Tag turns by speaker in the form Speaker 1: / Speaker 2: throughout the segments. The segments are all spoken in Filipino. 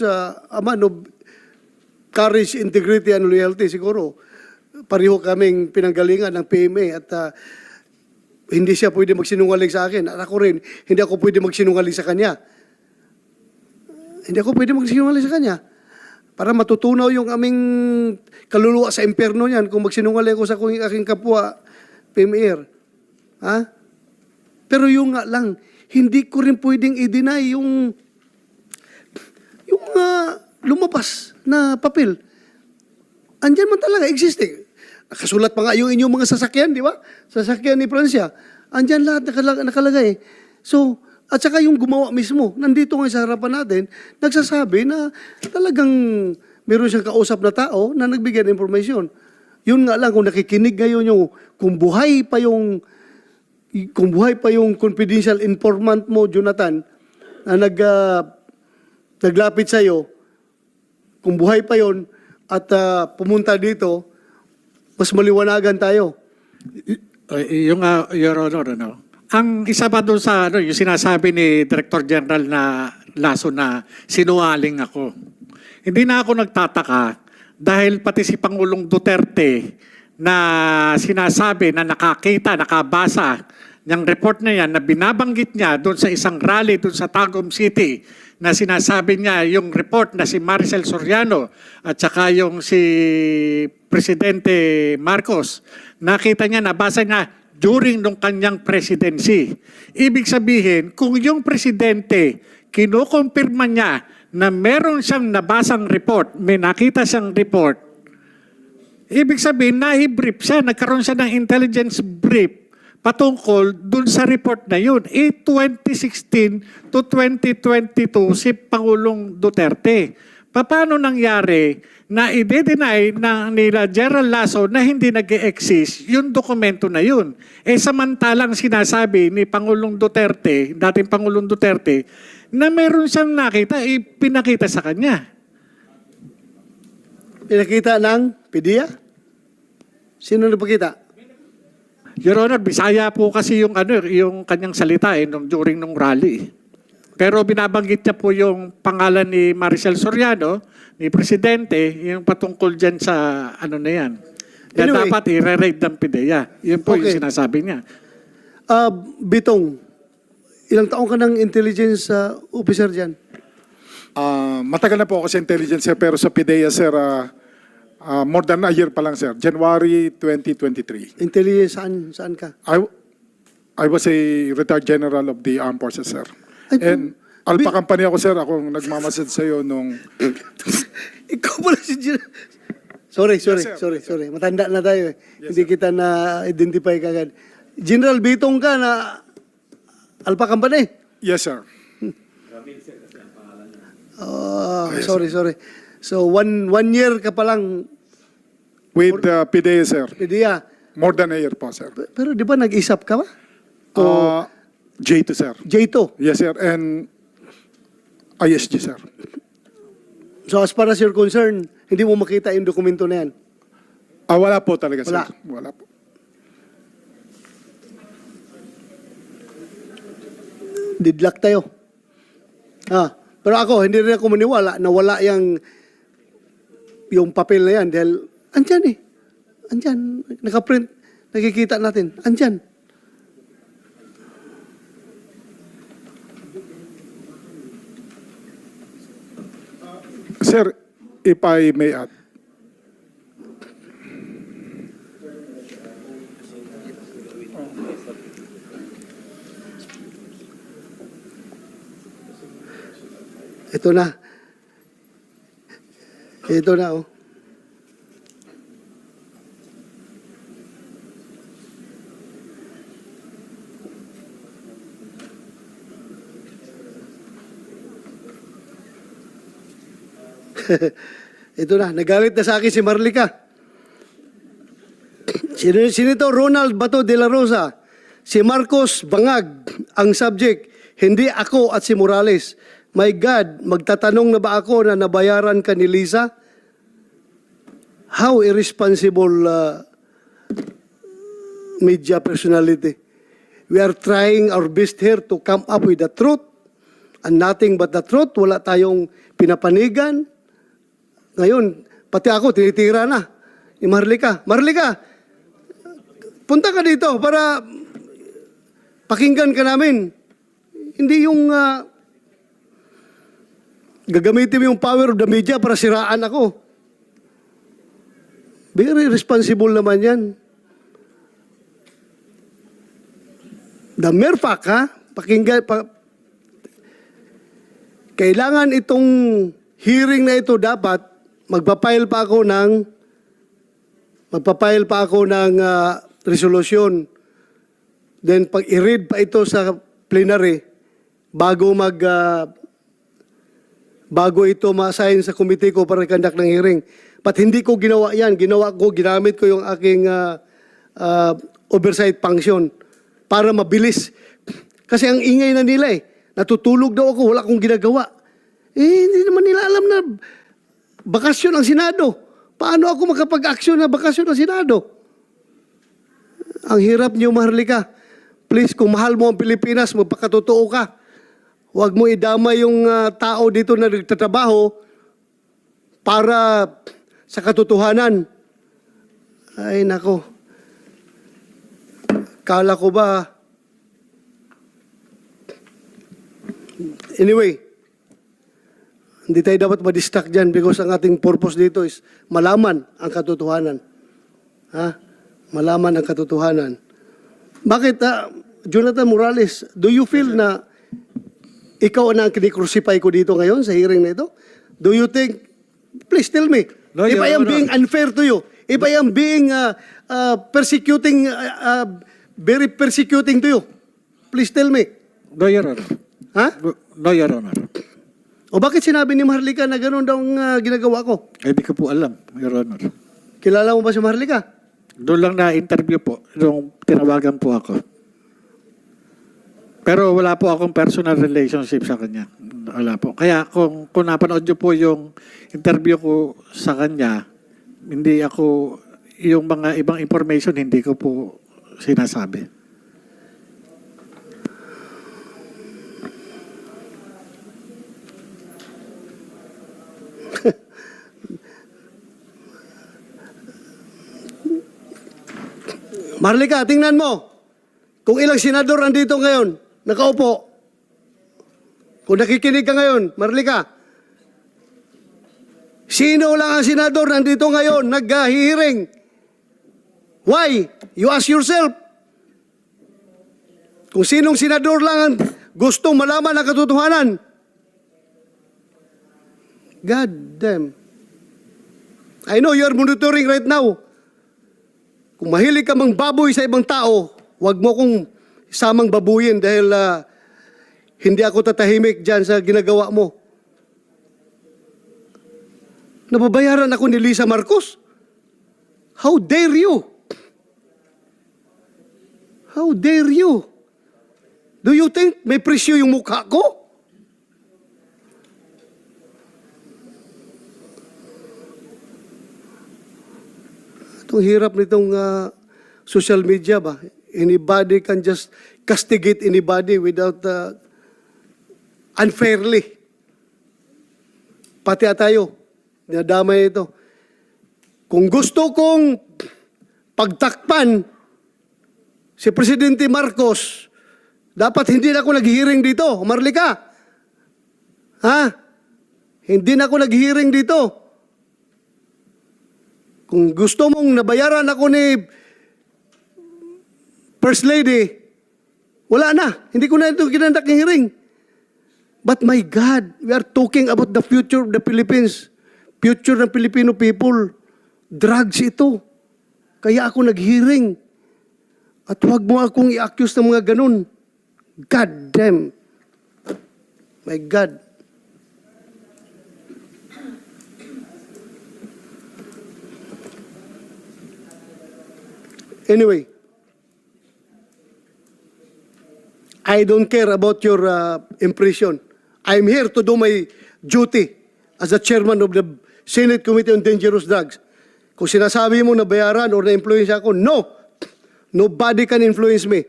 Speaker 1: a man of courage, integrity, and loyalty siguro. Pareho kaming pinanggalingan ng PMA at hindi siya pwede magsinungaling sa akin. At ako rin, hindi ako pwede magsinungaling sa kanya. Hindi ako pwede magsinungaling sa kanya. Para matutunaw yung aming kaluluwa sa impyerno niyan kung magsinungaling ako sa aking kapwa PMAer. Ha? Pero yung nga lang, hindi ko rin pwedeng i-deny yung lumabas na papel. Andyan man talaga, existing. Nakasulat pa nga yung inyong mga sasakyan, di ba? Sasakyan ni Francia. Andyan lahat nakalagay. So, at saka yung gumawa mismo, nandito nga sa harapan natin, nagsasabi na talagang meron siyang kausap na tao na nagbigay ng informasyon. Yun nga lang, kung nakikinig ngayon yung, kung buhay pa yung confidential informant mo, Jonathan, na naglapit sa'yo, kung buhay pa yon at pumunta dito, mas maliwanagan tayo.
Speaker 2: Your Honor, ang isa pa doon sa yung sinasabi ni Director General na Lasso na sinungaling ako. Hindi na ako nagtataka dahil pati si Pangulong Duterte na sinasabi na nakakita, nakabasa ng report na yan na binabanggit niya doon sa isang rally doon sa Tagum City na sinasabi niya yung report na si Maricel Soriano at saka yung si Presidente Marcos. Nakita niya, nabasa niya during nung kanyang presidency. Ibig sabihin, kung yung presidente kinukumpirma niya na meron siyang nabasang report, may nakita siyang report, ibig sabihin, na-brief siya, nagkaroon siya ng intelligence brief patungkol dun sa report na yun. 2016 to 2022 si Pangulong Duterte. Paano nangyari na i-deny nila General Lasso na hindi nag-exist yung dokumento na yun? Samantalang sinasabi ni Pangulong Duterte, dating Pangulong Duterte, na meron siyang nakita, pinakita sa kanya.
Speaker 1: Pinakita ng PDEA? Sino nagpakita?
Speaker 2: Your Honor, Bisaya po kasi yung kanyang salita during nung rally. Pero binabanggit niya po yung pangalan ni Maricel Soriano, ni Presidente, yung patungkol dyan sa na yan. Na
Speaker 1: Anyway,
Speaker 2: dapat i-re-raid ng PDEA. Yun po yung sinasabi niya.
Speaker 1: Bitong, ilang taong ka ng intelligence officer dyan?
Speaker 3: Matagal na po ako sa intelligence sir, pero sa PDEA sir, more than a year pa lang sir. January 2023.
Speaker 1: Intelligence, saan ka?
Speaker 3: I was a retired general of the armed forces sir.
Speaker 1: Ay,
Speaker 3: And Alpha Company ako sir, akong nagmamasid sa'yo nung...
Speaker 1: Ikaw pala si Sorry. Matanda na tayo eh.
Speaker 3: Yes,
Speaker 1: Hindi kita na-identify kagad. General Bitong ka na Alpha Company?
Speaker 3: Yes sir.
Speaker 1: Sorry. So, one year ka pa lang
Speaker 3: With PDEA sir.
Speaker 1: PDEA.
Speaker 3: More than a year po sir.
Speaker 1: Pero di ba nag-isap ka ba?
Speaker 3: J2 sir.
Speaker 1: J2.
Speaker 3: Yes sir. And ISG sir.
Speaker 1: So as far as you're concerned, hindi mo makita yung dokumento na yan?
Speaker 3: Wala po talaga sir.
Speaker 1: Wala.
Speaker 3: Wala po.
Speaker 1: Didlak tayo. Pero ako, hindi rin ako maniwala na wala yung papel na yan dahil andyan eh. Andyan. Nakaprint. Nakikita natin. Andyan.
Speaker 3: Sir, if I may add.
Speaker 1: Ito na. Ito na, oh. Ito na, nagalit na sa akin si Marlica. Sinito Ronald Bato de la Rosa, si Marcos Bangag ang subject, hindi ako at si Morales. My God, magtatanong na ba ako na nabayaran ka ni Lisa? How irresponsible media personality. We are trying our best here to come up with the truth and nothing but the truth. Wala tayong pinapanigan. Ngayon, pati ako, tinitira na. Ni Marlica. Marlica, punta ka dito para pakinggan ka namin. Hindi yung gagamitin mo yung power of the media para siraan ako. Very responsible naman yan. The mere fact, ha? Pakinggan, kailangan itong hearing na ito dapat magpapile pa ako ng resolution. Then pag i-read pa ito sa plenary bago ito ma-assign sa committee ko para conduct ng hearing. But hindi ko ginawa yan. Ginamit ko yung aking oversight function para mabilis. Kasi ang ingay na nila natutulog daw ako, wala akong ginagawa. Hindi naman nila alam na bakasyon ang Senado. Paano ako makapag-aksyon na bakasyon ang Senado? Ang hirap niyo, Marlica. Please, kung mahal mo ang Pilipinas, magpakatotoo ka. Huwag mo idama yung tao dito na nagtatrabaho para sa katotohanan. Ay, nako. Kala ko ba? Anyway, hindi tayo dapat ma-distract dyan because ang ating purpose dito is malaman ang katotohanan. Ha? Malaman ang katotohanan. Bakit, Jonathan Morales, do you feel na ikaw na ang kinikrucify ko dito ngayon sa hearing na ito? Do you think, please tell me,
Speaker 2: No,
Speaker 1: if
Speaker 2: Your
Speaker 1: I am
Speaker 2: Honor.
Speaker 1: being unfair to you, if I am being persecuting, very persecuting to you, please tell me.
Speaker 2: No, Your Honor.
Speaker 1: Ha?
Speaker 2: No, Your Honor.
Speaker 1: O bakit sinabi ni Marlica na gano'n daw ang ginagawa ko?
Speaker 2: Hindi ko po alam, Your Honor.
Speaker 1: Kilala mo ba si Marlica?
Speaker 2: Doon lang na-interview po, nung tinawagan po ako. Pero wala po akong personal relationship sa kanya. Wala po. Kaya kung napanood niyo po yung interview ko sa kanya, hindi ako, yung mga ibang information, hindi ko po sinasabi.
Speaker 1: Marlica, tingnan mo. Kung ilang senador andito ngayon, nakaupo. Kung nakikinig ka ngayon, Marlica, sino lang ang senador nandito ngayon nag-hearing? Why? You ask yourself. Kung sinong senador lang ang gustong malaman ang katotohanan. God damn. I know you are monitoring right now. Kung mahilig ka mang baboy sa ibang tao, huwag mo kong samang babuyin dahil hindi ako tatahimik dyan sa ginagawa mo. Nababayaran ako ni Lisa Marcos? How dare you? How dare you? Do you think may presyo yung mukha ko? Itong hirap nitong social media ba? Anybody can just castigate anybody without unfairly. Pati tayo, dinadamay ito. Kung gusto kong pagtakpan si Presidente Marcos, dapat hindi na ako nag-hearing dito, Marlica. Ha? Hindi na ako nag-hearing dito. Kung gusto mong nabayaran ako ni First Lady, wala na. Hindi ko na ito kinandak ng hearing. But my God, we are talking about the future of the Philippines. Future ng Filipino people. Drugs ito. Kaya ako nag-hearing. At huwag mo akong i-accuse ng mga ganun. God damn. My God. Anyway, I don't care about your impression. I'm here to do my duty as the chairman of the Senate Committee on Dangerous Drugs. Kung sinasabi mo na bayaran or na-influence ako, no! Nobody can influence me.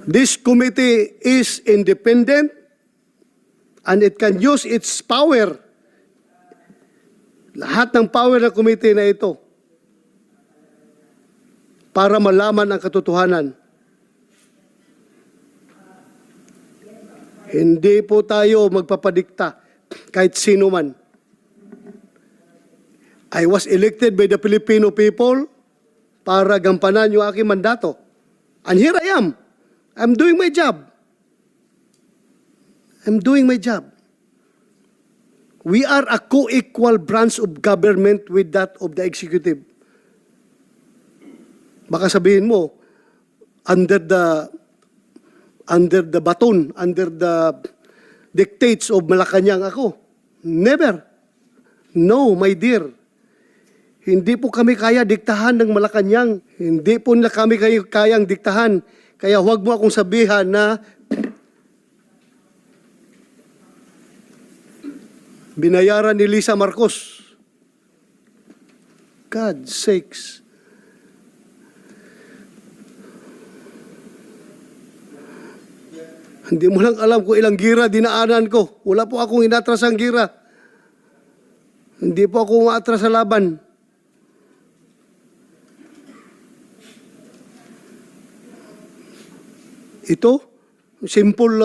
Speaker 1: This committee is independent and it can use its power. Lahat ng power ng committee na ito para malaman ang katotohanan. Hindi po tayo magpapadikta kahit sino man. I was elected by the Filipino people para gampanan yung aking mandato. And here I am. I'm doing my job. I'm doing my job. We are a co-equal branch of government with that of the executive. Baka sabihin mo, under the baton, under the dictates of Malacanang ako. Never. No, my dear. Hindi po kami kaya diktahan ng Malacanang. Hindi po nila kami kayang diktahan. Kaya huwag mo akong sabihan na binayaran ni Lisa Marcos. God sakes. Hindi mo lang alam kung ilang gira dinaanan ko. Wala po akong inatras ang gira. Hindi po ako umaatras sa laban. Ito, simple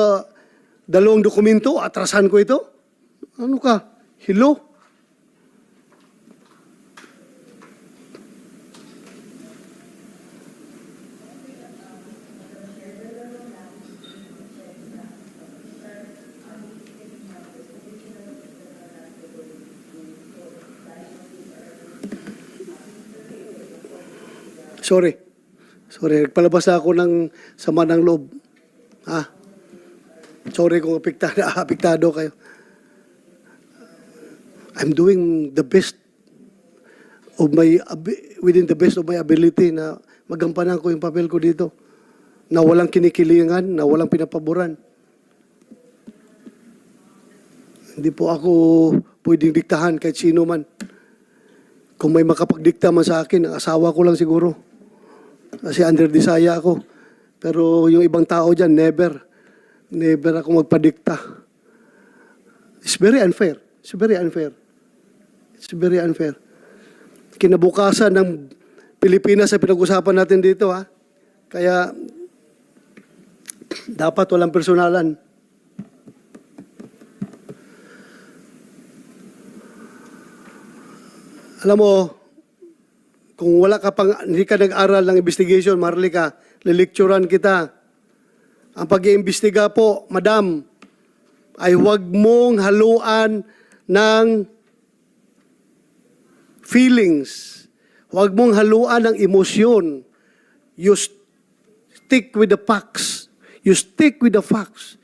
Speaker 1: dalawang dokumento, atrasan ko ito. Ano ka? Hello? Sorry, nagpalabas ako ng sama ng loob. Sorry kung apektado kayo. I'm doing the best of within the best of my ability na magampanan ko yung papel ko dito. Na walang kinikilingan, na walang pinapaboran. Hindi po ako pwedeng diktahan kahit sino man. Kung may makapagdikta man sa akin, ang asawa ko lang siguro. Kasi under desaya ako. Pero yung ibang tao dyan, never ako magpadikta. It's very unfair. It's very unfair. It's very unfair. Kinabukasan ng Pilipinas sa pinag-usapan natin dito, ha? Kaya, dapat walang personalan. Alam mo, kung wala ka pang, hindi ka nag-aral ng investigation, Marlica, lilecturan kita. Ang pag-iimbestiga po, madam, ay huwag mong haluan ng feelings. Huwag mong haluan ng emosyon. You stick with the facts. You stick with the facts.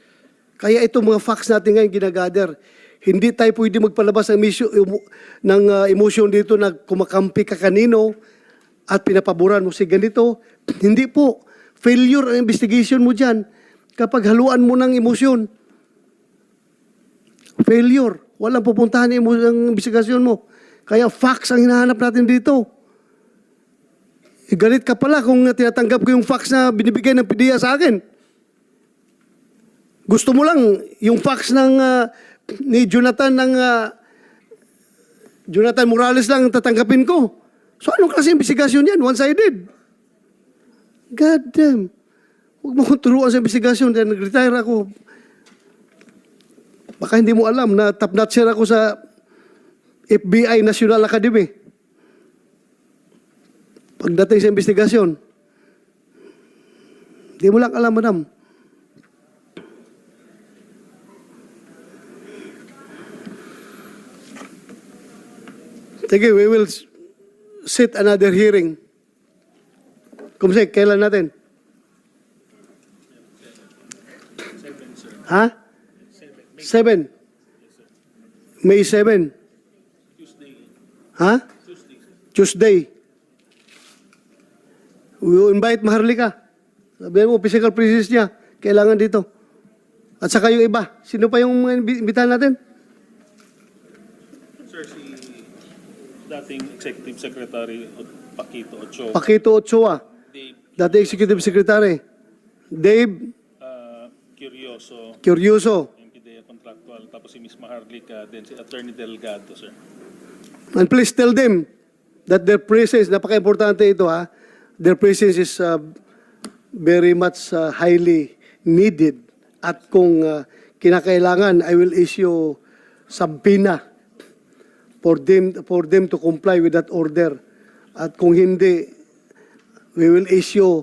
Speaker 1: Kaya itong mga facts natin ngayon ginagather. Hindi tayo pwede magpalabas ng emosyon dito na kumakampi ka kanino at pinapaboran mo si ganito. Hindi po. Failure ang investigation mo dyan kapag haluan mo ng emosyon. Failure. Walang pupuntahan ang investigasyon mo. Kaya facts ang hinahanap natin dito. Galit ka pala kung tinatanggap ko yung facts na binibigay ng PDEA sa akin. Gusto mo lang yung facts ni Jonathan Jonathan Morales lang tatanggapin ko. So anong klase investigasyon yan? One-sided. God damn. Huwag mo kong turuan sa investigasyon dahil nag-retire ako. Baka hindi mo alam na top-notcher ako sa FBI National Academy. Pagdating sa investigasyon, hindi mo lang alam, madam. Sige, we will set another hearing. Kumsek, kailan natin? Ha? 7. May 7. Ha? Tuesday. We will invite Maharlika. Sabihin mo, physical presence niya. Kailangan dito. At saka yung iba. Sino pa yung imbitahan natin?
Speaker 4: Sir, si dating Executive Secretary Paquito Ochoa.
Speaker 1: Paquito Ochoa.
Speaker 4: Dave,
Speaker 1: Dati Executive Secretary. Dave
Speaker 4: Curioso,
Speaker 1: Curioso.
Speaker 4: yung PIDEA contractual, tapos si Ms. Maharlika, then si Attorney Delgado, sir.
Speaker 1: And please tell them that their presence, napaka-importante ito ha, their presence is very much highly needed. At kung kinakailangan, I will issue subpoena for them to comply with that order. At kung hindi, we will issue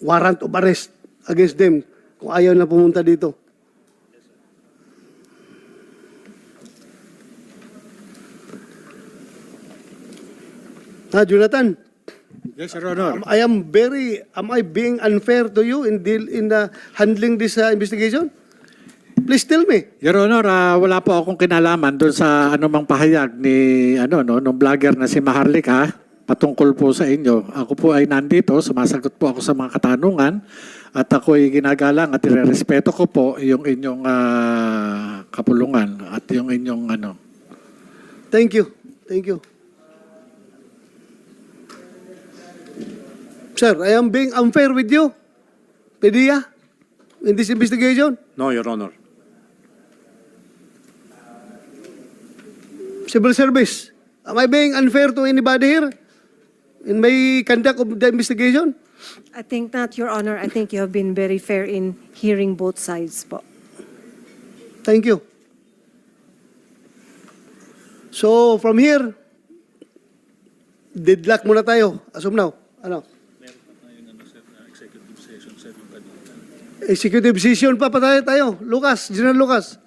Speaker 1: warrant of arrest against them kung ayaw na pumunta dito. Jonathan,
Speaker 2: Yes, Your Honor.
Speaker 1: am I being unfair to you in handling this investigation? Please tell me.
Speaker 2: Your Honor, wala po akong kinalaman doon sa anumang pahayag ni nung vlogger na si Maharlika patungkol po sa inyo. Ako po ay nandito, sumasagot po ako sa mga katanungan at ako ay ginagalang at irerespeto ko po yung inyong kapulungan at yung inyong
Speaker 1: Thank you. Thank you. Sir, I am being unfair with you. Pedia, in this investigation.
Speaker 5: No, Your Honor.
Speaker 1: Civil Service, am I being unfair to anybody here in my conduct of the investigation?
Speaker 6: I think not, Your Honor. I think you have been very fair in hearing both sides po.
Speaker 1: Thank you. So, from here, deadlock muna tayo as of now. Ano?
Speaker 4: Meron pa tayong executive session, sir, yung kanina.
Speaker 1: Executive session pa tayo. Lucas, General Lucas.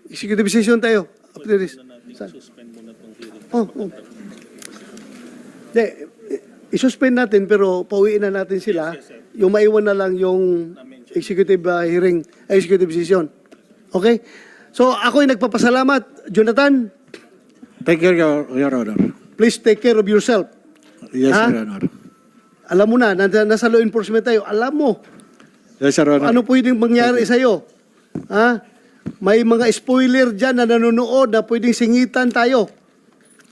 Speaker 1: Executive session tayo. After this.
Speaker 4: Na natin suspend muna itong hearing.
Speaker 1: Oh. I-suspend natin pero pauwiin na natin sila. Yung maiwan na lang yung executive hearing, executive session. Okay? So ako ay nagpapasalamat. Jonathan,
Speaker 2: Thank you, Your Honor.
Speaker 1: please take care of yourself.
Speaker 2: Yes,
Speaker 1: Ha?
Speaker 2: Your Honor.
Speaker 1: Alam mo na, nasa law enforcement tayo. Alam mo,
Speaker 2: Yes, Your Honor.
Speaker 1: ano pwedeng mangyari sa'yo. Ha? May mga spoiler dyan na nanonood na pwedeng singitan tayo.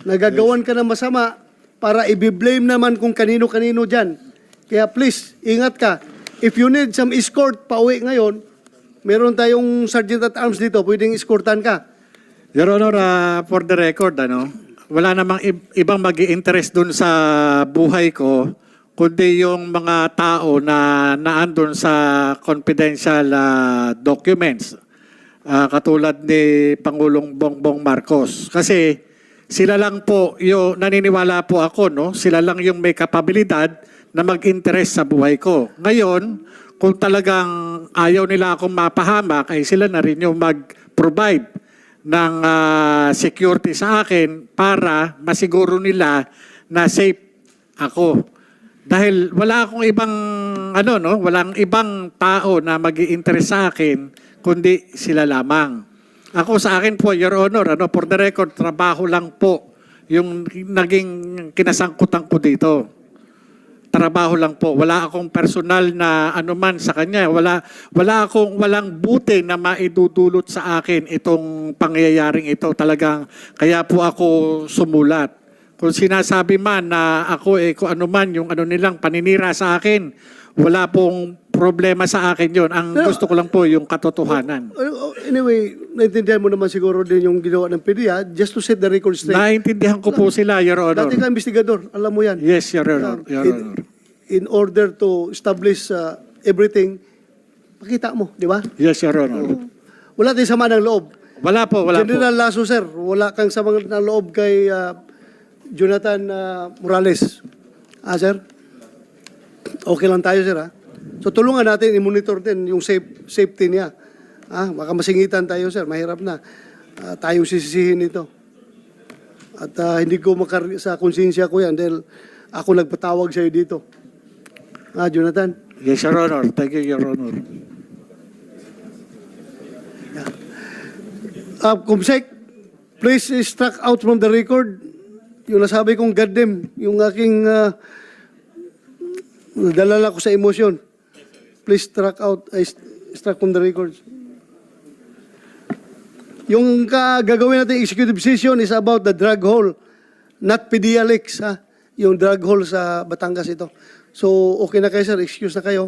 Speaker 1: Nagagawan ka ng masama para i-blame naman kung kanino-kanino dyan. Kaya please, ingat ka. If you need some escort, pauwi ngayon, meron tayong sergeant at arms dito, pwedeng escortan ka.
Speaker 2: Your Honor, for the record, wala namang ibang mag-i-interest dun sa buhay ko, kundi yung mga tao na naandun sa confidential documents, katulad ni Pangulong Bongbong Marcos. Kasi sila lang po, naniniwala po ako, sila lang yung may kapabilidad na mag-interest sa buhay ko. Ngayon, kung talagang ayaw nila akong mapahamak, ay sila na rin yung mag-provide ng security sa akin para masiguro nila na safe ako. Dahil wala akong ibang walang ibang tao na magi-interest sa akin kundi sila lamang. Ako sa akin po, Your Honor, for the record, trabaho lang po yung naging kinasangkutan ko dito. Trabaho lang po. Wala akong personal na anuman sa kanya. Walang buti na maidudulot sa akin itong pangyayaring ito. Talagang kaya po ako sumulat. Kung sinasabi man na ako kung anuman yung nilang paninira sa akin, wala pong problema sa akin yon. Ang gusto ko lang po yung katotohanan.
Speaker 1: Anyway, naintindihan mo naman siguro din yung ginawa ng PDEA just to set the record straight.
Speaker 2: Naintindihan ko po sila, Your Honor.
Speaker 1: Dati ka investigador, alam mo yan.
Speaker 2: Yes, Your Honor. Your Honor.
Speaker 1: In order to establish everything, pakita mo, di ba?
Speaker 2: Yes, Your Honor.
Speaker 1: Wala tayong sama ng loob.
Speaker 2: Wala po.
Speaker 1: General Lasso, sir, wala kang sama ng loob kay Jonathan Morales. Sir? Okay lang tayo, sir, ha? So tulungan natin, i-monitor din yung safety niya. Baka masingitan tayo, sir. Mahirap na. Tayong sisisihin ito. At hindi ko sa konsensya ko yan dahil ako nagpatawag sa'yo dito. Jonathan?
Speaker 2: Yes, Your Honor. Thank you, Your Honor.
Speaker 1: Kumsek, please struck out from the record yung nasabi kong goddamn, yung aking nadalala ko sa emosyon. Please struck from the records. Yung gagawin natin executive session is about the drug hole, not PDEA leaks, yung drug hole sa Batangas ito. So, okay na kayo, sir. Excuse na kayo.